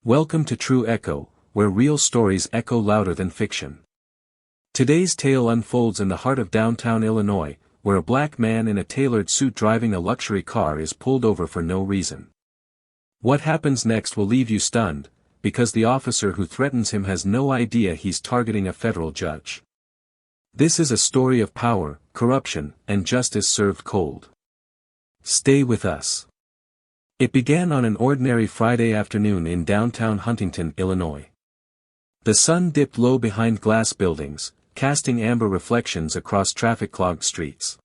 Welcome to True Echo, where real stories echo louder than fiction. Today's tale unfolds in the heart of downtown Illinois, where a black man in a tailored suit driving a luxury car is pulled over for no reason. What happens next will leave you stunned, because the officer who threatens him has no idea he's targeting a federal judge. This is a story of power, corruption, and justice served cold. Stay with us. It began on an ordinary Friday afternoon in downtown Huntington, Illinois. The sun dipped low behind glass buildings, casting amber reflections across traffic-clogged streets.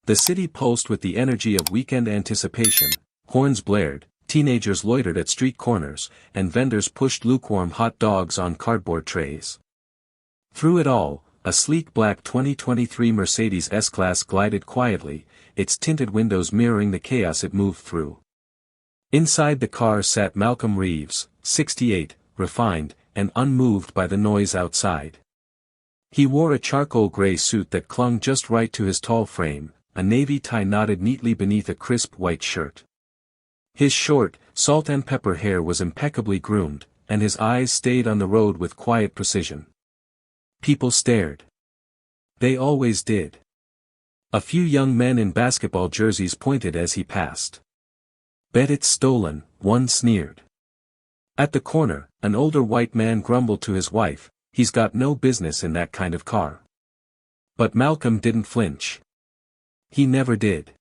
The city pulsed with the energy of weekend anticipation, horns blared, teenagers loitered at street corners, and vendors pushed lukewarm hot dogs on cardboard trays. Through it all, a sleek black 2023 Mercedes S-Class glided quietly, its tinted windows mirroring the chaos it moved through. Inside the car sat Malcolm Reeves, 68, refined, and unmoved by the noise outside. He wore a charcoal gray suit that clung just right to his tall frame, a navy tie knotted neatly beneath a crisp white shirt. His short, salt and pepper hair was impeccably groomed, and his eyes stayed on the road with quiet precision. People stared. They always did. A few young men in basketball jerseys pointed as he passed. "Bet it's stolen," one sneered. At the corner, an older white man grumbled to his wife, "He's got no business in that kind of car." But Malcolm didn't flinch. He never did.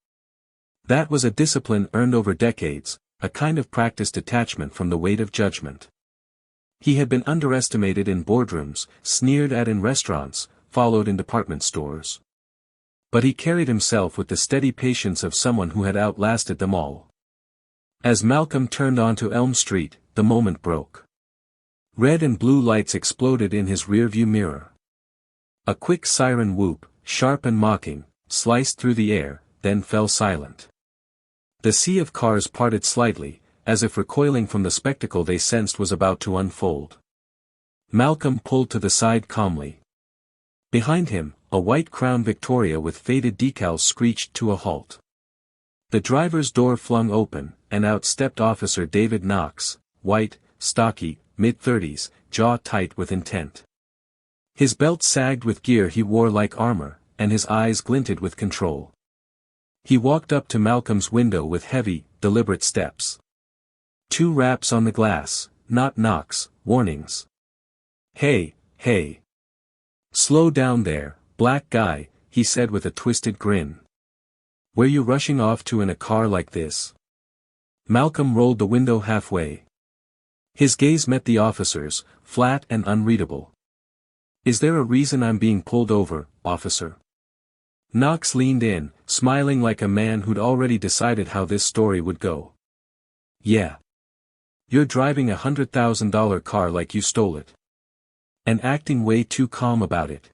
That was a discipline earned over decades, a kind of practiced detachment from the weight of judgment. He had been underestimated in boardrooms, sneered at in restaurants, followed in department stores. But he carried himself with the steady patience of someone who had outlasted them all. As Malcolm turned onto Elm Street, the moment broke. Red and blue lights exploded in his rearview mirror. A quick siren whoop, sharp and mocking, sliced through the air, then fell silent. The sea of cars parted slightly, as if recoiling from the spectacle they sensed was about to unfold. Malcolm pulled to the side calmly. Behind him, a white Crown Victoria with faded decals screeched to a halt. The driver's door flung open, and out stepped Officer David Knox, white, stocky, mid-30s, jaw tight with intent. His belt sagged with gear he wore like armor, and his eyes glinted with control. He walked up to Malcolm's window with heavy, deliberate steps. 2 raps on the glass, not knocks, warnings. "Hey, hey. Slow down there, black guy," he said with a twisted grin. "Where you rushing off to in a car like this?" Malcolm rolled the window halfway. His gaze met the officer's, flat and unreadable. "Is there a reason I'm being pulled over, officer?" Knox leaned in, smiling like a man who'd already decided how this story would go. "Yeah. You're driving a $100,000 car like you stole it. And acting way too calm about it."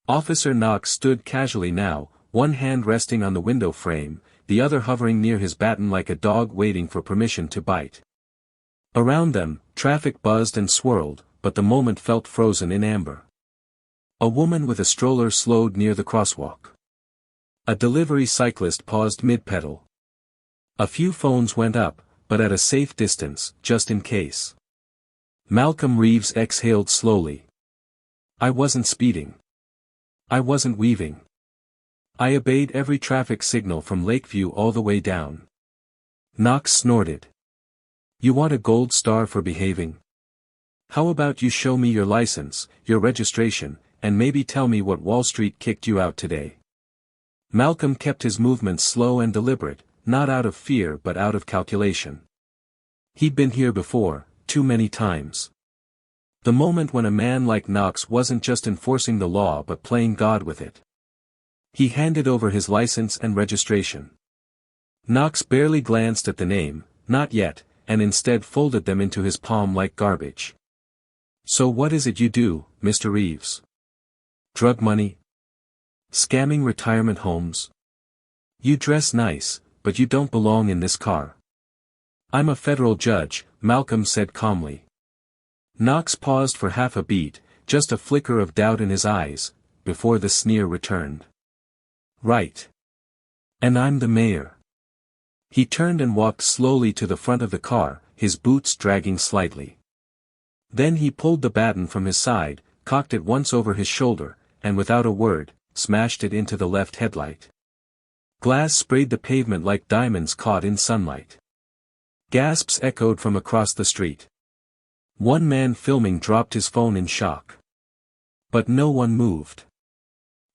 Officer Knox stood casually now, one hand resting on the window frame, the other hovering near his baton like a dog waiting for permission to bite. Around them, traffic buzzed and swirled, but the moment felt frozen in amber. A woman with a stroller slowed near the crosswalk. A delivery cyclist paused mid-pedal. A few phones went up, but at a safe distance, just in case. Malcolm Reeves exhaled slowly. "I wasn't speeding. I wasn't weaving. I obeyed every traffic signal from Lakeview all the way down." Knox snorted. "You want a gold star for behaving? How about you show me your license, your registration, and maybe tell me what Wall Street kicked you out today?" Malcolm kept his movements slow and deliberate, not out of fear but out of calculation. He'd been here before, too many times. The moment when a man like Knox wasn't just enforcing the law but playing God with it. He handed over his license and registration. Knox barely glanced at the name, not yet, and instead folded them into his palm like garbage. "So what is it you do, Mr. Reeves? Drug money? Scamming retirement homes? You dress nice, but you don't belong in this car." "I'm a federal judge," Malcolm said calmly. Knox paused for half a beat, just a flicker of doubt in his eyes, before the sneer returned. "Right. And I'm the mayor." He turned and walked slowly to the front of the car, his boots dragging slightly. Then he pulled the baton from his side, cocked it once over his shoulder, and without a word, smashed it into the left headlight. Glass sprayed the pavement like diamonds caught in sunlight. Gasps echoed from across the street. One man filming dropped his phone in shock. But no one moved.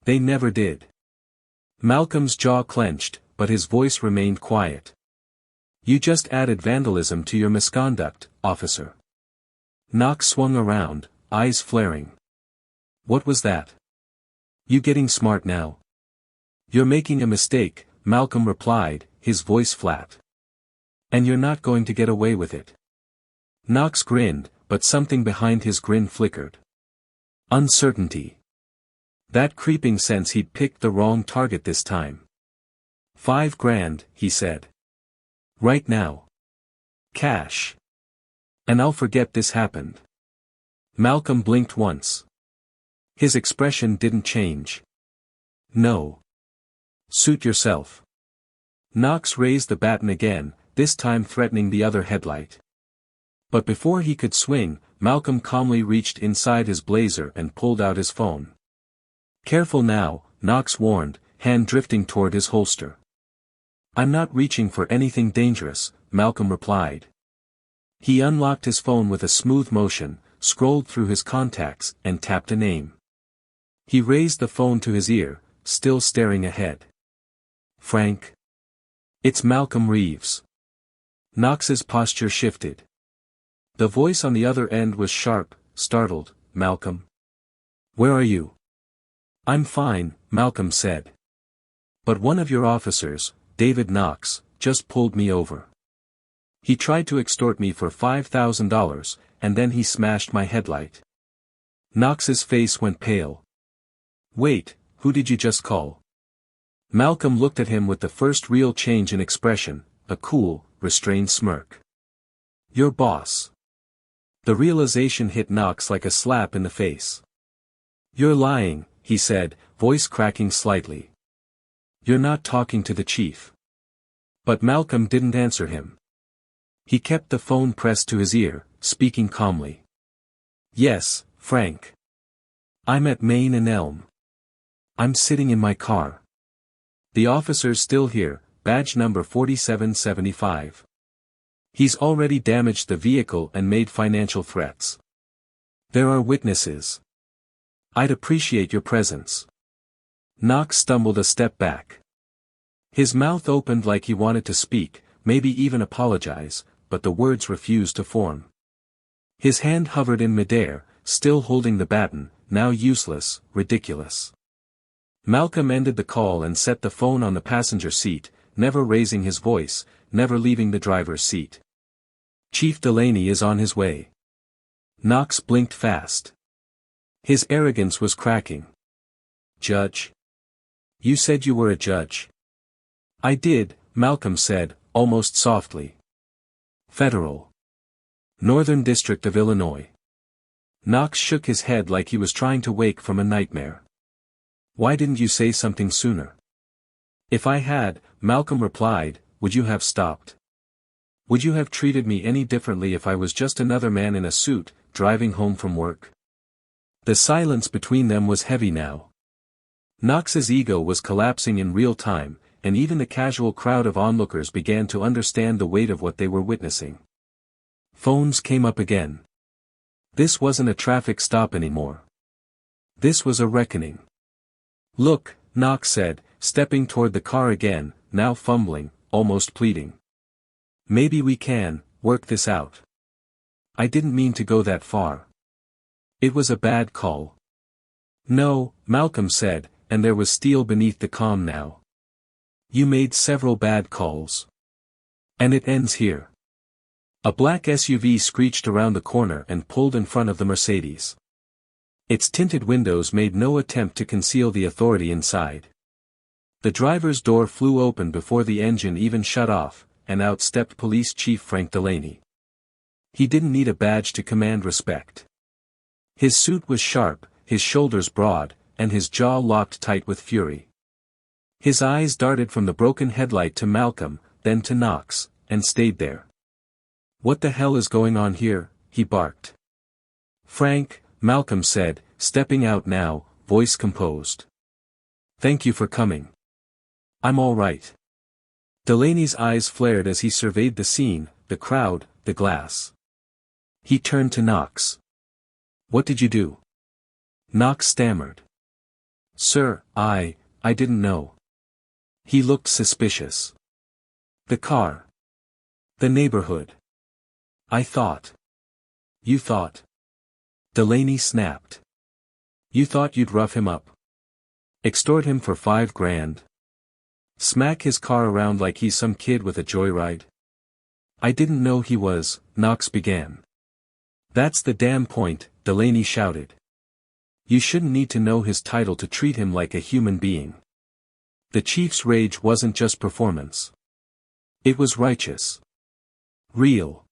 They never did. Malcolm's jaw clenched, but his voice remained quiet. "You just added vandalism to your misconduct, officer." Knox swung around, eyes flaring. "What was that? You getting smart now?" "You're making a mistake," Malcolm replied, his voice flat. "And you're not going to get away with it." Knox grinned, but something behind his grin flickered. Uncertainty. That creeping sense he'd picked the wrong target this time. $5,000, he said. "Right now. Cash. And I'll forget this happened." Malcolm blinked once. His expression didn't change. "No. Suit yourself." Knox raised the baton again, this time threatening the other headlight. But before he could swing, Malcolm calmly reached inside his blazer and pulled out his phone. "Careful now," Knox warned, hand drifting toward his holster. "I'm not reaching for anything dangerous," Malcolm replied. He unlocked his phone with a smooth motion, scrolled through his contacts, and tapped a name. He raised the phone to his ear, still staring ahead. "Frank? It's Malcolm Reeves." Knox's posture shifted. The voice on the other end was sharp, startled. "Malcolm? Where are you?" "I'm fine," Malcolm said. "But one of your officers, David Knox, just pulled me over. He tried to extort me for $5,000, and then he smashed my headlight." Knox's face went pale. "Wait, who did you just call?" Malcolm looked at him with the first real change in expression, a cool, restrained smirk. "Your boss." The realization hit Knox like a slap in the face. "You're lying," he said, voice cracking slightly. "You're not talking to the chief." But Malcolm didn't answer him. He kept the phone pressed to his ear, speaking calmly. "Yes, Frank. I'm at Main and Elm. I'm sitting in my car. The officer's still here, badge number 4775. He's already damaged the vehicle and made financial threats. There are witnesses. I'd appreciate your presence." Knox stumbled a step back. His mouth opened like he wanted to speak, maybe even apologize, but the words refused to form. His hand hovered in midair, still holding the baton, now useless, ridiculous. Malcolm ended the call and set the phone on the passenger seat, never raising his voice, never leaving the driver's seat. "Chief Delaney is on his way." Knox blinked fast. His arrogance was cracking. "Judge? You said you were a judge." "I did," Malcolm said, almost softly. "Federal. Northern District of Illinois." Knox shook his head like he was trying to wake from a nightmare. "Why didn't you say something sooner?" "If I had," Malcolm replied, "would you have stopped? Would you have treated me any differently if I was just another man in a suit, driving home from work?" The silence between them was heavy now. Knox's ego was collapsing in real time, and even the casual crowd of onlookers began to understand the weight of what they were witnessing. Phones came up again. This wasn't a traffic stop anymore. This was a reckoning. "Look," Knox said, stepping toward the car again, now fumbling, almost pleading. "Maybe we can work this out. I didn't mean to go that far. It was a bad call." "No," Malcolm said, and there was steel beneath the calm now. "You made several bad calls. And it ends here." A black SUV screeched around the corner and pulled in front of the Mercedes. Its tinted windows made no attempt to conceal the authority inside. The driver's door flew open before the engine even shut off, and out stepped Police Chief Frank Delaney. He didn't need a badge to command respect. His suit was sharp, his shoulders broad, and his jaw locked tight with fury. His eyes darted from the broken headlight to Malcolm, then to Knox, and stayed there. "What the hell is going on here?" he barked. "Frank," Malcolm said, stepping out now, voice composed. "Thank you for coming. I'm all right." Delaney's eyes flared as he surveyed the scene, the crowd, the glass. He turned to Knox. "What did you do?" Knox stammered. "Sir, I didn't know." He looked suspicious. "The car. The neighborhood. I thought." "You thought?" Delaney snapped. "You thought you'd rough him up? Extort him for $5,000? Smack his car around like he's some kid with a joyride?" "I didn't know he was," Knox began. "That's the damn point," Delaney shouted. "You shouldn't need to know his title to treat him like a human being." The chief's rage wasn't just performance. It was righteous. Real.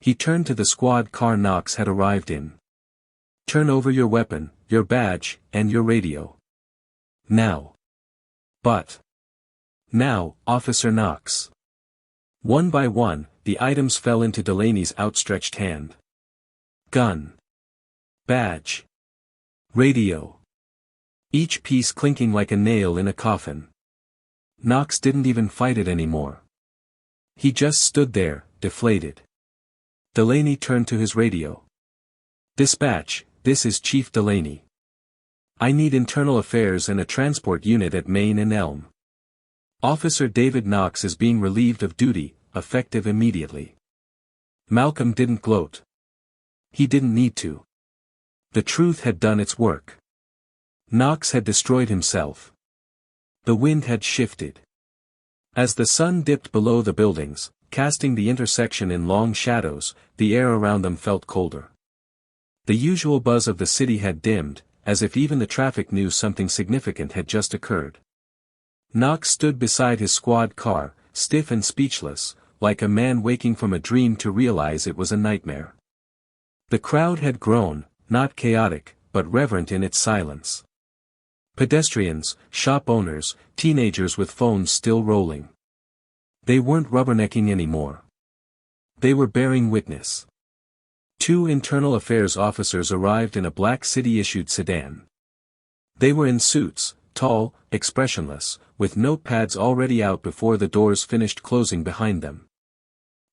He turned to the squad car Knox had arrived in. "Turn over your weapon, your badge, and your radio. Now." "But." "Now, Officer Knox." One by one, the items fell into Delaney's outstretched hand. Gun. Badge. Radio. Each piece clinking like a nail in a coffin. Knox didn't even fight it anymore. He just stood there, deflated. Delaney turned to his radio. "Dispatch, this is Chief Delaney. I need internal affairs and a transport unit at Main and Elm. Officer David Knox is being relieved of duty, effective immediately." Malcolm didn't gloat. He didn't need to. The truth had done its work. Knox had destroyed himself. The wind had shifted. As the sun dipped below the buildings, casting the intersection in long shadows, the air around them felt colder. The usual buzz of the city had dimmed, as if even the traffic knew something significant had just occurred. Knox stood beside his squad car, stiff and speechless, like a man waking from a dream to realize it was a nightmare. The crowd had grown, not chaotic, but reverent in its silence. Pedestrians, shop owners, teenagers with phones still rolling. They weren't rubbernecking anymore. They were bearing witness. Two internal affairs officers arrived in a black city-issued sedan. They were in suits, tall, expressionless, with notepads already out before the doors finished closing behind them.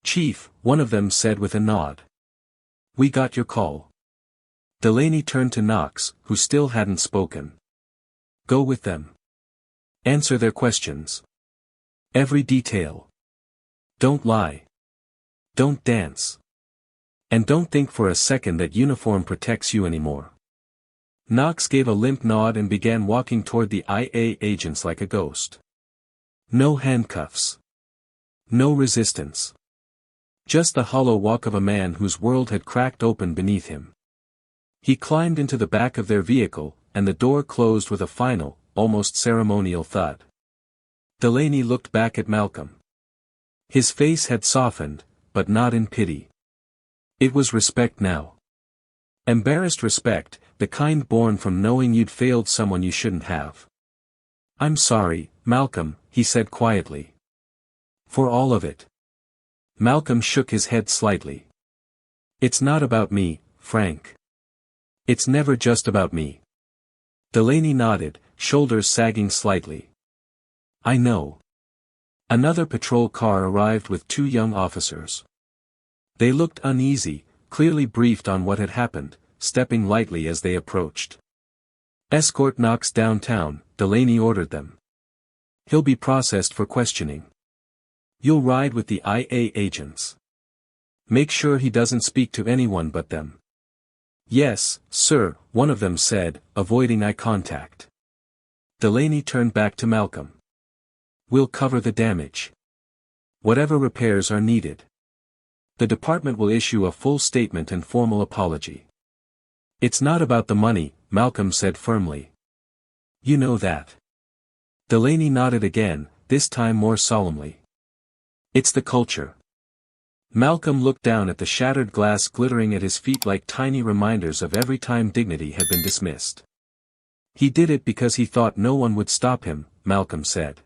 "Chief," one of them said with a nod. "We got your call." Delaney turned to Knox, who still hadn't spoken. "Go with them. Answer their questions. Every detail. Don't lie. Don't dance. And don't think for a second that uniform protects you anymore." Knox gave a limp nod and began walking toward the IA agents like a ghost. No handcuffs. No resistance. Just the hollow walk of a man whose world had cracked open beneath him. He climbed into the back of their vehicle, and the door closed with a final, almost ceremonial thud. Delaney looked back at Malcolm. His face had softened, but not in pity. It was respect now. Embarrassed respect, the kind born from knowing you'd failed someone you shouldn't have. "I'm sorry, Malcolm," he said quietly. "For all of it." Malcolm shook his head slightly. "It's not about me, Frank. It's never just about me." Delaney nodded, shoulders sagging slightly. "I know." Another patrol car arrived with two young officers. They looked uneasy, clearly briefed on what had happened, stepping lightly as they approached. "Escort Knox downtown," Delaney ordered them. "He'll be processed for questioning. You'll ride with the IA agents. Make sure he doesn't speak to anyone but them." "Yes, sir," one of them said, avoiding eye contact. Delaney turned back to Malcolm. "We'll cover the damage. Whatever repairs are needed. The department will issue a full statement and formal apology." "It's not about the money," Malcolm said firmly. "You know that." Delaney nodded again, this time more solemnly. "It's the culture." Malcolm looked down at the shattered glass glittering at his feet like tiny reminders of every time dignity had been dismissed. "He did it because he thought no one would stop him," Malcolm said.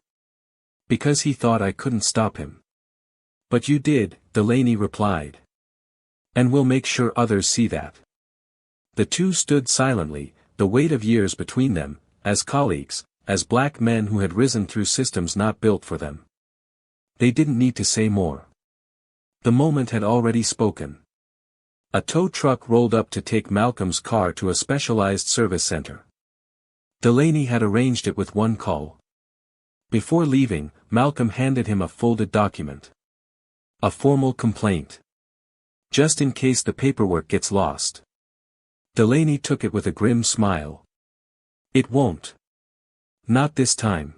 "Because he thought I couldn't stop him." "But you did," Delaney replied. And we'll make sure others see that. The two stood silently, the weight of years between them, as colleagues, as black men who had risen through systems not built for them. They didn't need to say more. The moment had already spoken. A tow truck rolled up to take Malcolm's car to a specialized service center. Delaney had arranged it with one call. Before leaving, Malcolm handed him a folded document. A formal complaint. Just in case the paperwork gets lost. Delaney took it with a grim smile. It won't. Not this time.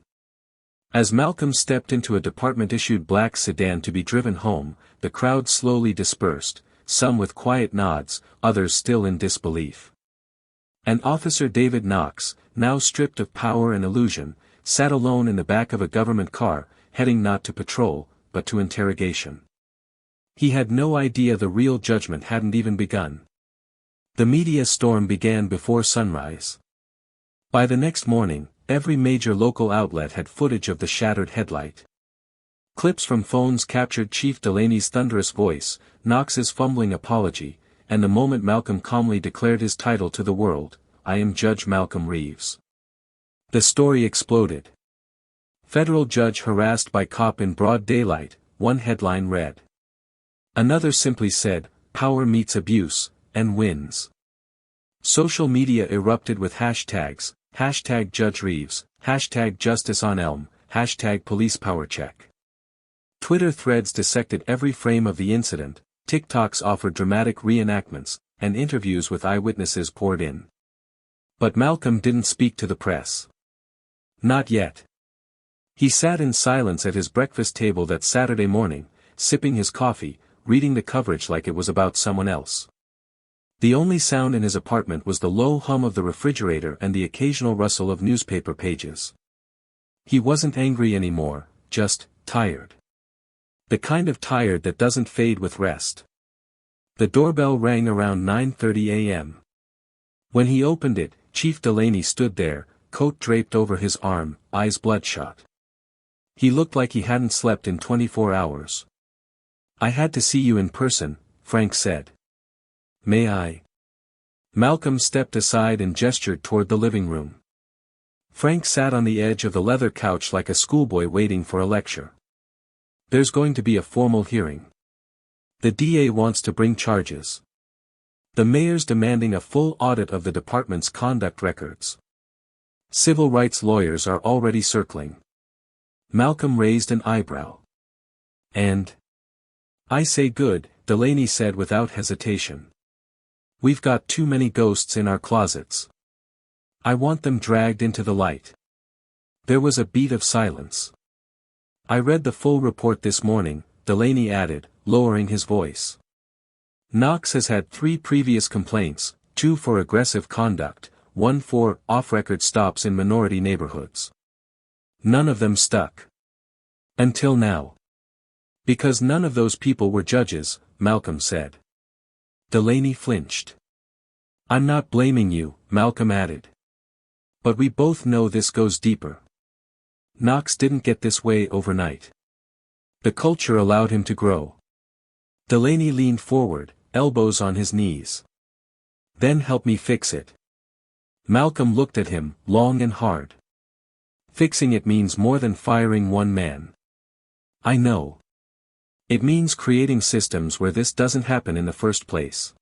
As Malcolm stepped into a department-issued black sedan to be driven home, the crowd slowly dispersed, some with quiet nods, others still in disbelief. And Officer David Knox, now stripped of power and illusion, sat alone in the back of a government car, heading not to patrol, but to interrogation. He had no idea the real judgment hadn't even begun. The media storm began before sunrise. By the next morning, every major local outlet had footage of the shattered headlight. Clips from phones captured Chief Delaney's thunderous voice, Knox's fumbling apology, and the moment Malcolm calmly declared his title to the world, "I am Judge Malcolm Reeves." The story exploded. Federal judge harassed by cop in broad daylight, one headline read. Another simply said, "Power meets abuse, and wins." Social media erupted with hashtags, hashtag Judge Reeves, hashtag Justice on Elm, hashtag Police Power Check. Twitter threads dissected every frame of the incident, TikToks offered dramatic reenactments, and interviews with eyewitnesses poured in. But Malcolm didn't speak to the press. Not yet. He sat in silence at his breakfast table that Saturday morning, sipping his coffee, reading the coverage like it was about someone else. The only sound in his apartment was the low hum of the refrigerator and the occasional rustle of newspaper pages. He wasn't angry anymore, just tired. The kind of tired that doesn't fade with rest. The doorbell rang around 9:30 a.m. When he opened it, Chief Delaney stood there, coat draped over his arm, eyes bloodshot. He looked like he hadn't slept in 24 hours. "I had to see you in person," Frank said. "May I?" Malcolm stepped aside and gestured toward the living room. Frank sat on the edge of the leather couch like a schoolboy waiting for a lecture. "There's going to be a formal hearing. The DA wants to bring charges. The mayor's demanding a full audit of the department's conduct records. Civil rights lawyers are already circling." Malcolm raised an eyebrow. "And?" "I say good," Delaney said without hesitation. "We've got too many ghosts in our closets. I want them dragged into the light." There was a beat of silence. "I read the full report this morning," Delaney added, lowering his voice. "Knox has had 3 previous complaints, 2 for aggressive conduct, 1 for off-record stops in minority neighborhoods. None of them stuck. Until now. Because none of those people were judges," Malcolm said. Delaney flinched. "I'm not blaming you," Malcolm added. "But we both know this goes deeper. Knox didn't get this way overnight. The culture allowed him to grow." Delaney leaned forward, elbows on his knees. "Then help me fix it." Malcolm looked at him, long and hard. "Fixing it means more than firing one man. I know. It means creating systems where this doesn't happen in the first place.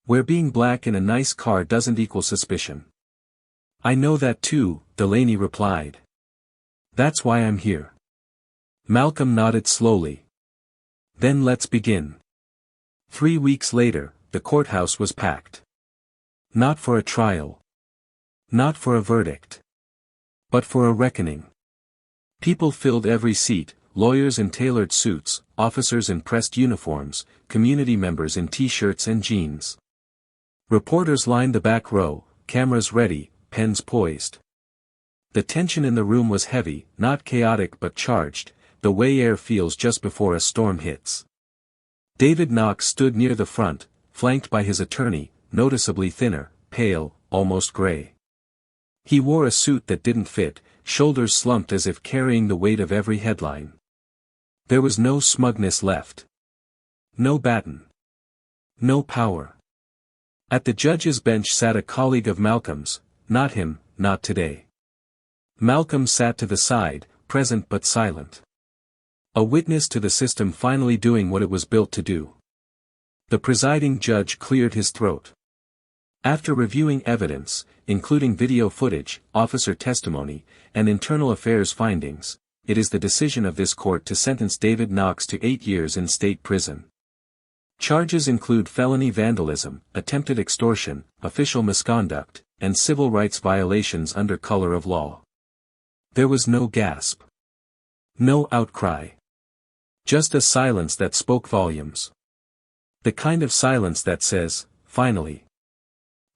Where being black in a nice car doesn't equal suspicion." "I know that too," Delaney replied. "That's why I'm here." Malcolm nodded slowly. "Then let's begin." 3 weeks later, the courthouse was packed. Not for a trial. Not for a verdict. But for a reckoning. People filled every seat, lawyers in tailored suits, officers in pressed uniforms, community members in t-shirts and jeans. Reporters lined the back row, cameras ready, pens poised. The tension in the room was heavy, not chaotic but charged, the way air feels just before a storm hits. David Knox stood near the front, flanked by his attorney, noticeably thinner, pale, almost gray. He wore a suit that didn't fit, shoulders slumped as if carrying the weight of every headline. There was no smugness left. No baton. No power. At the judge's bench sat a colleague of Malcolm's, not him, not today. Malcolm sat to the side, present but silent. A witness to the system finally doing what it was built to do. The presiding judge cleared his throat. After reviewing evidence, including video footage, officer testimony, and internal affairs findings, it is the decision of this court to sentence David Knox to 8 years in state prison. Charges include felony vandalism, attempted extortion, official misconduct, and civil rights violations under color of law. There was no gasp. No outcry. Just a silence that spoke volumes. The kind of silence that says, finally.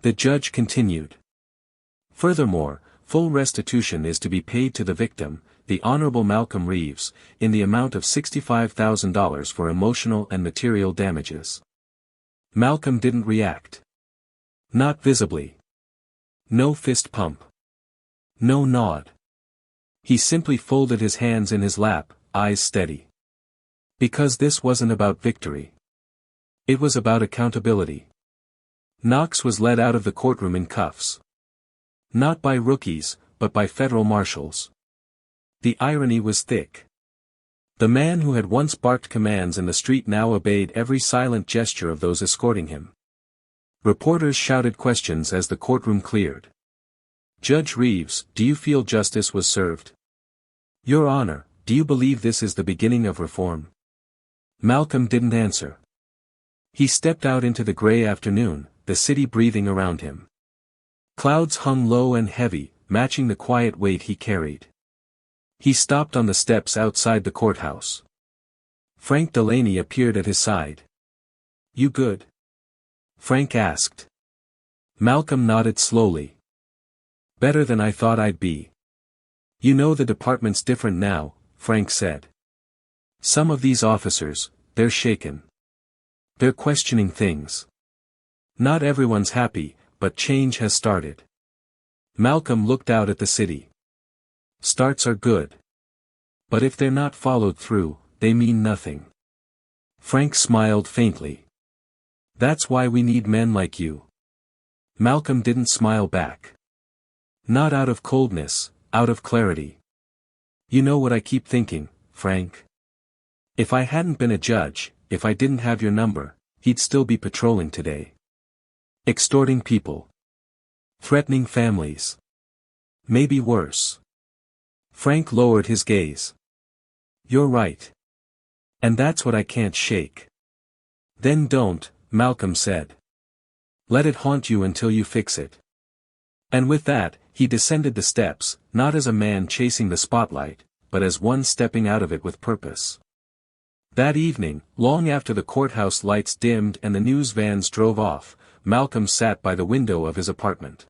The judge continued. Furthermore, full restitution is to be paid to the victim, the Honorable Malcolm Reeves, in the amount of $65,000 for emotional and material damages. Malcolm didn't react. Not visibly. No fist pump. No nod. He simply folded his hands in his lap, eyes steady. Because this wasn't about victory. It was about accountability. Knox was led out of the courtroom in cuffs. Not by rookies, but by federal marshals. The irony was thick. The man who had once barked commands in the street now obeyed every silent gesture of those escorting him. Reporters shouted questions as the courtroom cleared. Judge Reeves, do you feel justice was served? Your Honor, do you believe this is the beginning of reform? Malcolm didn't answer. He stepped out into the gray afternoon, the city breathing around him. Clouds hung low and heavy, matching the quiet weight he carried. He stopped on the steps outside the courthouse. Frank Delaney appeared at his side. You good? Frank asked. Malcolm nodded slowly. Better than I thought I'd be. You know the department's different now, Frank said. Some of these officers, they're shaken. They're questioning things. Not everyone's happy, but change has started. Malcolm looked out at the city. Starts are good. But if they're not followed through, they mean nothing. Frank smiled faintly. That's why we need men like you. Malcolm didn't smile back. Not out of coldness, out of clarity. You know what I keep thinking, Frank? If I hadn't been a judge, if I didn't have your number, he'd still be patrolling today. Extorting people. Threatening families. Maybe worse. Frank lowered his gaze. You're right. And that's what I can't shake. Then don't, Malcolm said. Let it haunt you until you fix it. And with that, he descended the steps, not as a man chasing the spotlight, but as one stepping out of it with purpose. That evening, long after the courthouse lights dimmed and the news vans drove off, Malcolm sat by the window of his apartment.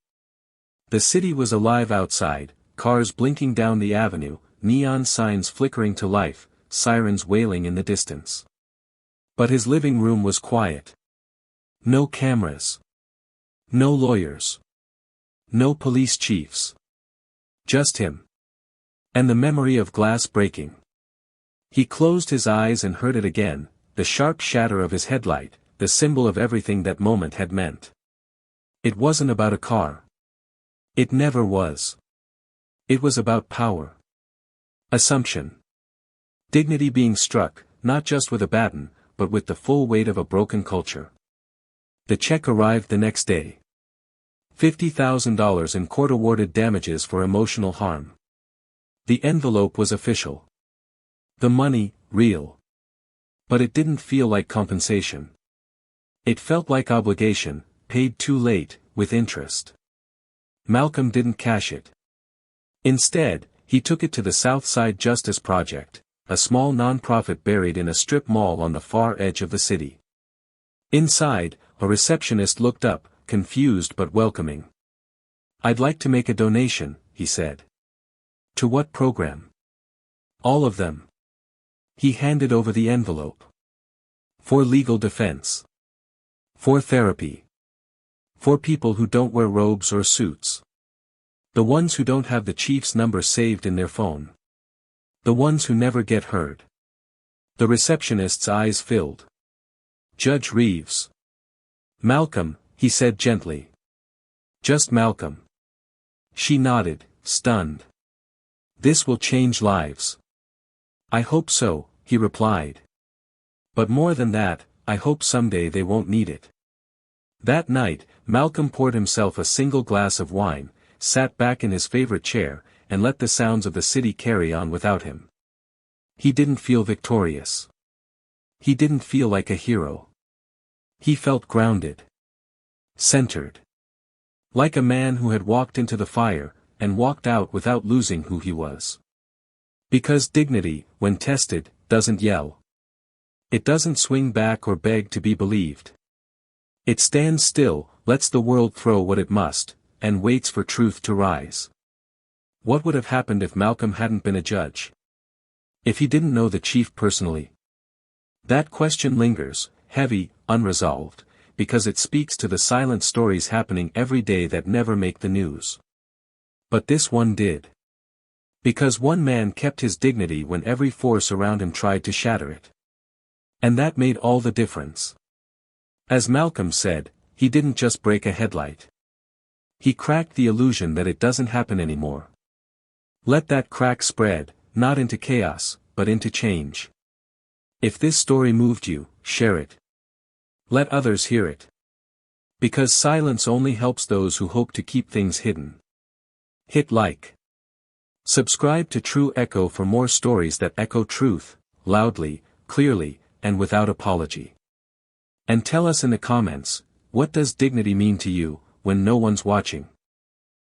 The city was alive outside, cars blinking down the avenue, neon signs flickering to life, sirens wailing in the distance. But his living room was quiet. No cameras. No lawyers. No police chiefs. Just him. And the memory of glass breaking. He closed his eyes and heard it again, the sharp shatter of his headlight, the symbol of everything that moment had meant. It wasn't about a car. It never was. It was about power. Assumption. Dignity being struck, not just with a baton, but with the full weight of a broken culture. The check arrived the next day. $50,000 in court-awarded damages for emotional harm. The envelope was official. The money, real. But it didn't feel like compensation. It felt like obligation, paid too late, with interest. Malcolm didn't cash it. Instead, he took it to the Southside Justice Project, a small nonprofit buried in a strip mall on the far edge of the city. Inside, a receptionist looked up, confused but welcoming. I'd like to make a donation, he said. To what program? All of them. He handed over the envelope. For legal defense. For therapy. For people who don't wear robes or suits. The ones who don't have the chief's number saved in their phone. The ones who never get heard. The receptionist's eyes filled. Judge Reeves. Malcolm, he said gently. Just Malcolm. She nodded, stunned. This will change lives. I hope so, he replied. But more than that, I hope someday they won't need it. That night, Malcolm poured himself a single glass of wine, sat back in his favorite chair, and let the sounds of the city carry on without him. He didn't feel victorious. He didn't feel like a hero. He felt grounded. Centered. Like a man who had walked into the fire, and walked out without losing who he was. Because dignity, when tested, doesn't yell. It doesn't swing back or beg to be believed. It stands still, lets the world throw what it must, and waits for truth to rise. What would have happened if Malcolm hadn't been a judge? If he didn't know the chief personally? That question lingers, heavy, unresolved, because it speaks to the silent stories happening every day that never make the news. But this one did. Because one man kept his dignity when every force around him tried to shatter it. And that made all the difference. As Malcolm said, he didn't just break a headlight. He cracked the illusion that it doesn't happen anymore. Let that crack spread, not into chaos, but into change. If this story moved you, share it. Let others hear it. Because silence only helps those who hope to keep things hidden. Hit like. Subscribe to True Echo for more stories that echo truth, loudly, clearly, and without apology. And tell us in the comments, what does dignity mean to you, when no one's watching?